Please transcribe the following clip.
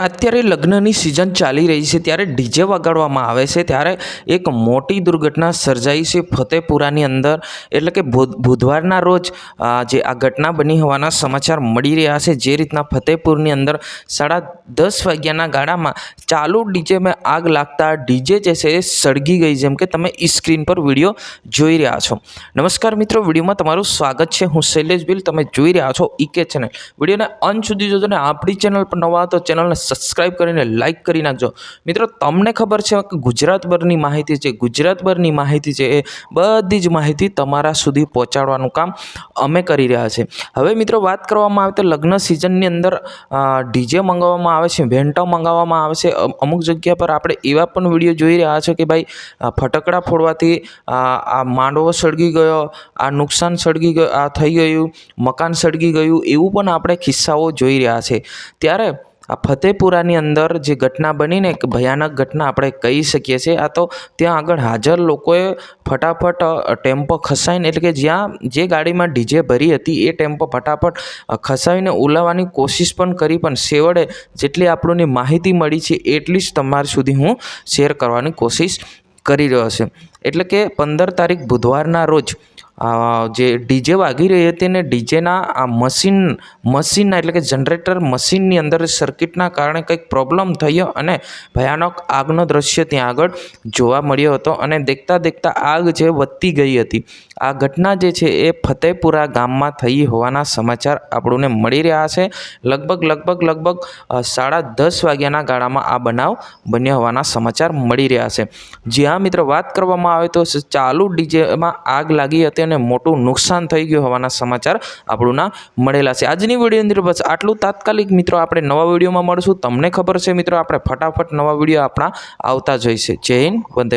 અત્યારે લગ્નની સિઝન ચાલી રહી છે ત્યારે ડીજે વગાડવામાં આવે છે ત્યારે એક મોટી દુર્ઘટના સર્જાઈ છે ફતેપુરાની અંદર. એટલે કે બુધવારના રોજ જે આ ઘટના બની હોવાના સમાચાર મળી રહ્યા છે. જે રીતના ફતેપુરની અંદર 10:30 વાગ્યાના ગાળામાં ચાલુ ડીજેમાં આગ લાગતા ડીજે જે છે એ સળગી ગઈ, જેમ કે તમે સ્ક્રીન પર વિડીયો જોઈ રહ્યા છો. નમસ્કાર મિત્રો, વિડીયોમાં તમારું સ્વાગત છે. હું શૈલેષ ભીલ, તમે જોઈ રહ્યા છો ઈકે ચેનલ. વિડીયોને અંત સુધી જોજો ને આપણી ચેનલ પર નવા તો ચેનલને સબસ્ક્રાઇબ કરીને લાઇક કરી નાખજો. મિત્રો, તમને ખબર છે કે ગુજરાતભરની માહિતી છે એ બધી જ માહિતી તમારા સુધી પહોંચાડવાનું કામ અમે કરી રહ્યા છે. હવે મિત્રો, વાત કરવામાં આવે તો લગ્ન સિઝનની અંદર ડીજે મંગાવવામાં આવે છે, વેન્ટો મંગાવવામાં આવે છે. અમુક જગ્યા પર આપણે એવા પણ વિડીયો જોઈ રહ્યા છે કે ભાઈ ફટાકડા ફોડવાથી આ માંડવો સળગી ગયો, આ નુકસાન થઈ ગયું, મકાન સળગી ગયું, એવું પણ આપણે કિસ્સાઓ જોઈ રહ્યા છે. ત્યારે આ ફતેપુરાની અંદર જે ઘટના બનીને એક ભયાનક ઘટના આપણે કહી શકીએ છીએ. આ તો ત્યાં આગળ હાજર લોકોએ ફટાફટ ટેમ્પો ખસાવીને, એટલે કે જ્યાં જે ગાડીમાં ડીજે ભરી હતી એ ટેમ્પો ફટાફટ ખસાવીને ઉલાવવાની કોશિશ પણ કરી, પણ છેવટે જેટલી આપણને માહિતી મળી છે એટલી જ તમારા સુધી હું શેર કરવાની કોશિશ કરી રહ્યો છે. એટલે કે 15 તારીખ બુધવારના રોજ જે ડીજે વાગી રહી હતી ને ડીજેના આ મશીનના એટલે કે જનરેટર મશીનની અંદર સર્કિટના કારણે કંઈક પ્રોબ્લેમ થયો અને ભયાનક આગનો દ્રશ્ય ત્યાં આગળ જોવા મળ્યો હતો અને દેખતા આગ જે વધતી ગઈ હતી. આ ઘટના જે છે એ ફતેપુરા ગામમાં થઈ હોવાના સમાચાર આપણને મળી રહ્યા છે. લગભગ 10:30 વાગ્યાના ગાળામાં આ બનાવ બન્યો હોવાના સમાચાર મળી રહ્યા છે. જ્યાં મિત્રો વાત કરવામાં આવે તો ચાલુ ડીજેમાં આગ લાગી હતી અને મોટું નુકસાન થઈ ગયું હોવાના સમાચાર આપણને મળેલા છે. આજની વિડીયોની અંદર બસ આટલું. તાત્કાલિક મિત્રો આપણે નવા વિડીયોમાં મળશું. તમને ખબર છે મિત્રો, આપણે ફટાફટ નવા વિડીયો આપણા આવતા જ હોય છે. જય હિન્દ, વંદે